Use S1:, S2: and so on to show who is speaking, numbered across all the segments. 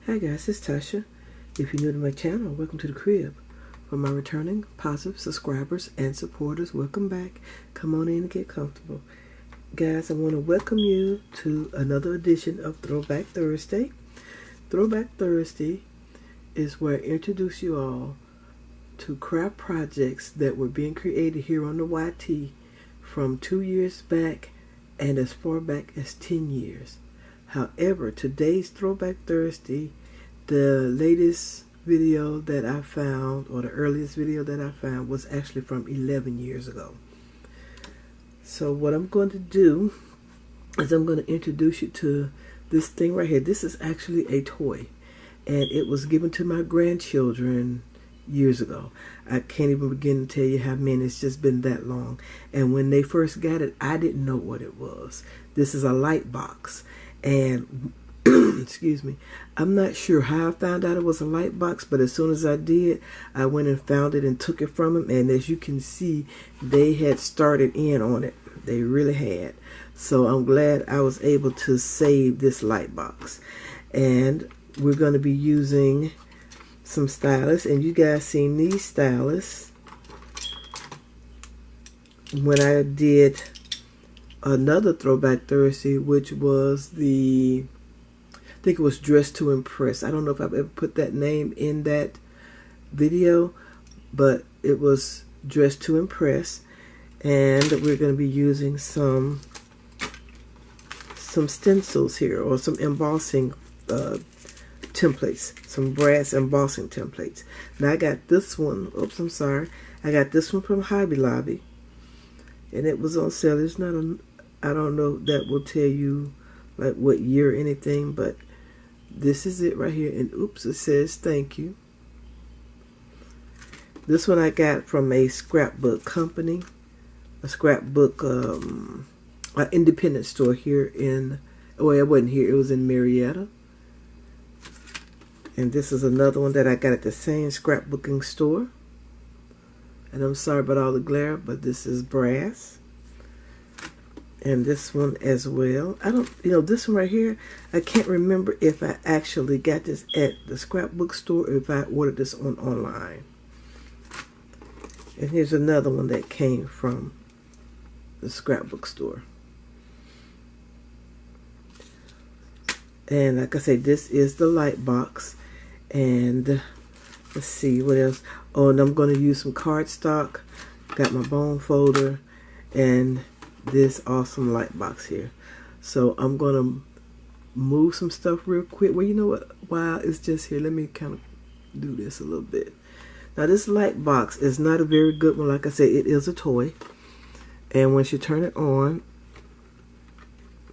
S1: Hi guys, it's Tasha. If you're new to my channel, welcome to the crib. For my returning positive subscribers and supporters, welcome back. Come on in and get comfortable. Guys, I want to welcome you to another edition of Throwback Thursday. Throwback Thursday is where I introduce you all to craft projects that were being created here on the YT from 2 years back and as far back as 10 years. However, today's Throwback Thursday, the latest video that I found, or the earliest video that I found, was actually from 11 years ago. So what I'm going to do is I'm going to introduce you to this thing right here. This is actually a toy, and it was given to my grandchildren years ago. I can't even begin to tell you how many. It's just been that long. And when they first got it, I didn't know what it was. This is a light box. And excuse me, I'm not sure how I found out it was a light box, but as soon as I did, I went and found it and took it from them. And as you can see, they had started in on it. They really had. So I'm glad I was able to save this light box. And we're going to be using some styluses, and you guys seen these styluses when I did another Throwback Thursday, which was I think it was Dress to Impress. I don't know if I've ever put that name in that video, but it was Dress to Impress, and we're going to be using some stencils here, or some embossing templates, some brass embossing templates. Now I got this one, oops, I'm sorry, I got this one from Hobby Lobby, and it was on sale. It's not a, I don't know if that will tell you like what year or anything, but this is it right here, and oops, it says thank you. This one I got from a scrapbook company, a scrapbook an independent store here in, well, it wasn't here, it was in Marietta. And this is another one that I got at the same scrapbooking store. And I'm sorry about all the glare, but this is brass. And this one as well. I don't, this one right here, I can't remember if I actually got this at the scrapbook store or if I ordered this online. And here's another one that came from the scrapbook store. And like I said, this is the light box. And let's see what else. Oh, and I'm going to use some cardstock. Got my bone folder and this awesome light box here. So I'm going to move some stuff real quick. Well, you know what? While it's just here, let me kind of do this a little bit. Now, this light box is not a very good one. Like I said, it is a toy. And once you turn it on,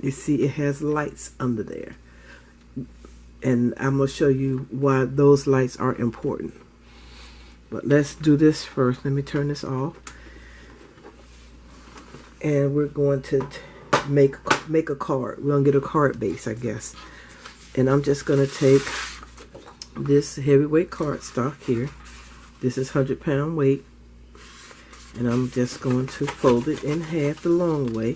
S1: you see it has lights under there. And I'm going to show you why those lights are important. But let's do this first. Let me turn this off. And we're going to make a card. We're going to get a card base, I guess. And I'm just going to take this heavyweight cardstock here. This is 100-pound weight. And I'm just going to fold it in half the long way.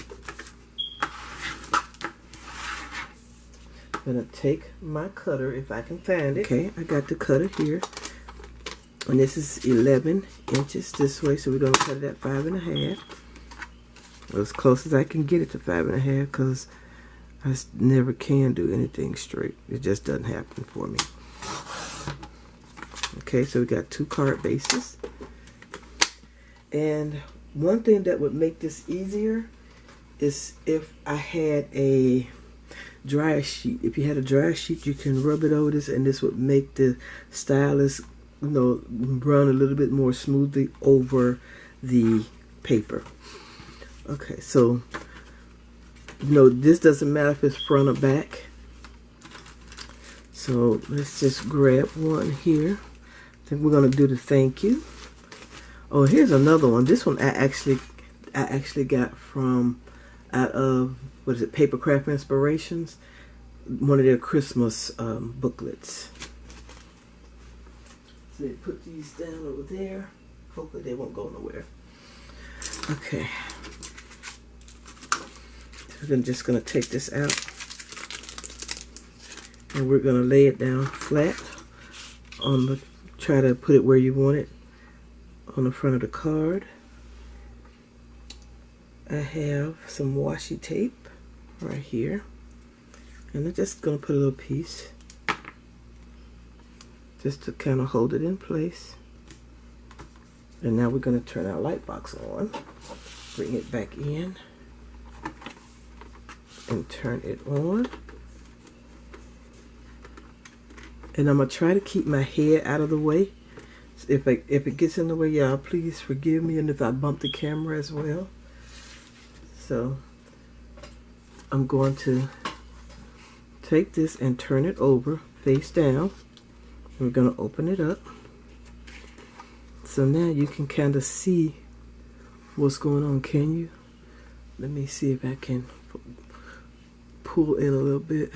S1: I'm going to take my cutter if I can find it. Okay, I got the cutter here. And this is 11 inches this way, so we're going to cut it at 5.5. As close as I can get it to 5.5, because I never can do anything straight. It just doesn't happen for me. Okay, so we got 2 card bases. And one thing that would make this easier is if I had a dryer sheet. If you had a dryer sheet, you can rub it over this, and this would make the stylus, run a little bit more smoothly over the paper. Okay, so this doesn't matter if it's front or back. So let's just grab one here. I think we're gonna do the thank you. Oh, here's another one. This one I actually got from out of, what is it, Paper Craft Inspirations, one of their Christmas booklets. So they put these down over there. Hopefully they won't go nowhere. Okay. So I'm just going to take this out. And we're going to lay it down flat on the, try to put it where you want it on the front of the card. I have some washi tape right here. And I'm just going to put a little piece just to kind of hold it in place. And now we're going to turn our light box on. Bring it back in. And turn it on. And I'm going to try to keep my head out of the way. If it gets in the way, y'all, please forgive me. And if I bump the camera as well. So I'm going to take this and turn it over face down. We're going to open it up. So now you can kind of see what's going on, can you? Let me see if I can pull it a little bit.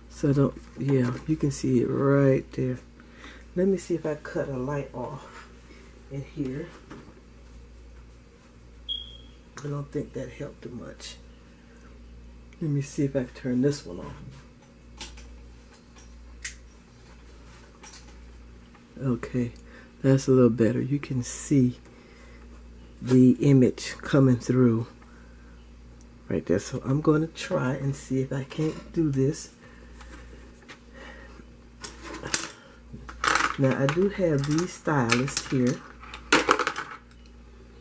S1: So yeah, you can see it right there. Let me see if I cut a light off in here. I don't think that helped too much. Let me see if I can turn this one off. Okay, that's a little better. You can see the image coming through right there. So I'm going to try and see if I can't do this. Now I do have these stylists here,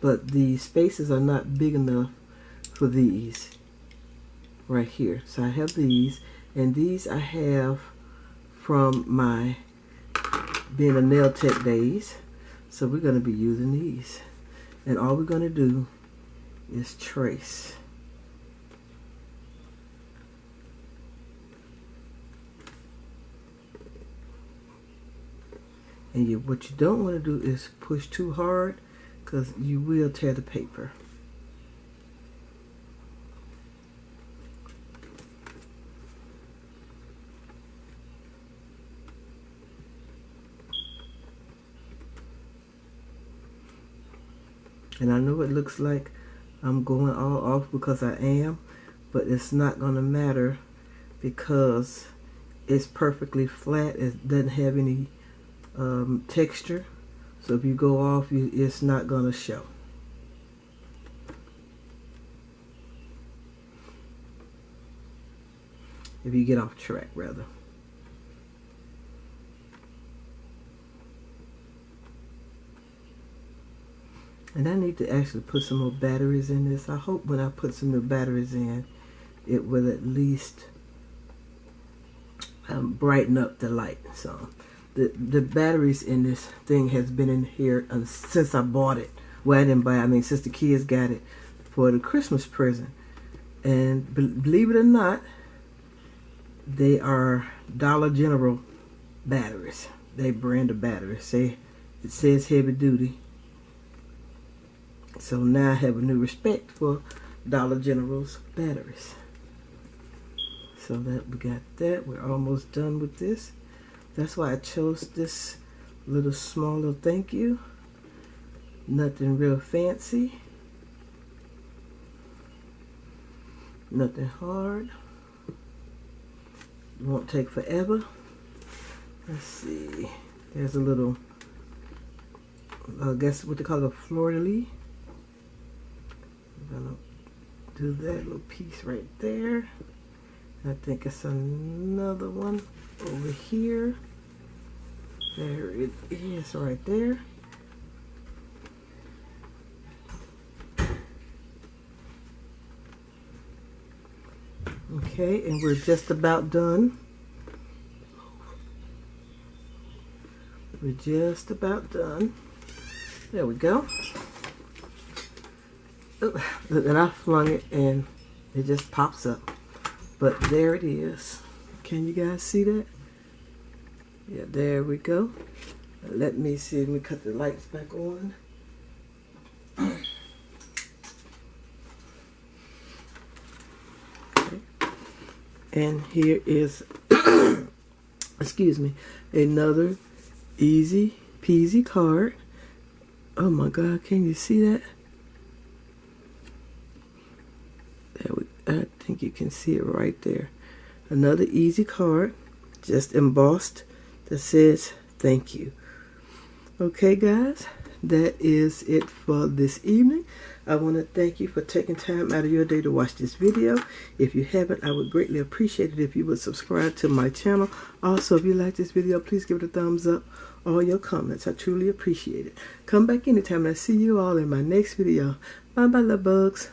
S1: but the spaces are not big enough for these right here. So I have these, and these I have from my being a nail tech days. So we're going to be using these, and all we're going to do is trace. And what you don't want to do is push too hard, because you will tear the paper. And I know it looks like I'm going all off, because I am, but it's not going to matter because it's perfectly flat. It doesn't have any texture. So if you go off, it's not going to show. If you get off track, rather. And I need to actually put some more batteries in this. I hope when I put some new batteries in, it will at least brighten up the light. So the batteries in this thing has been in here since I bought it. Well, I didn't buy it. I mean, since the kids got it for the Christmas present. And believe it or not, they are Dollar General batteries. They brand of batteries. It says heavy duty. So now I have a new respect for Dollar General's batteries. So that we got that. We're almost done with this. That's why I chose this little small little thank you. Nothing real fancy. Nothing hard. It won't take forever. Let's see. There's a little, I guess what they call a fleur-de-lis. I'm gonna do that little piece right there. I think it's another one over here. There it is right there. Okay, and we're just about done. We're just about done. There we go. Oh, and I flung it and it just pops up. But there it is. Can you guys see that? Yeah, there we go. Let me see. Let me cut the lights back on. Okay. And here is, excuse me, another easy peasy card. Oh my God, can you see that? There we I think you can see it right there. Another easy card, just embossed, that says thank you. Okay, guys, that is it for this evening. I want to thank you for taking time out of your day to watch this video. If you haven't, I would greatly appreciate it if you would subscribe to my channel. Also, if you like this video, please give it a thumbs up. All your comments, I truly appreciate it. Come back anytime and I see you all in my next video. Bye bye, love bugs.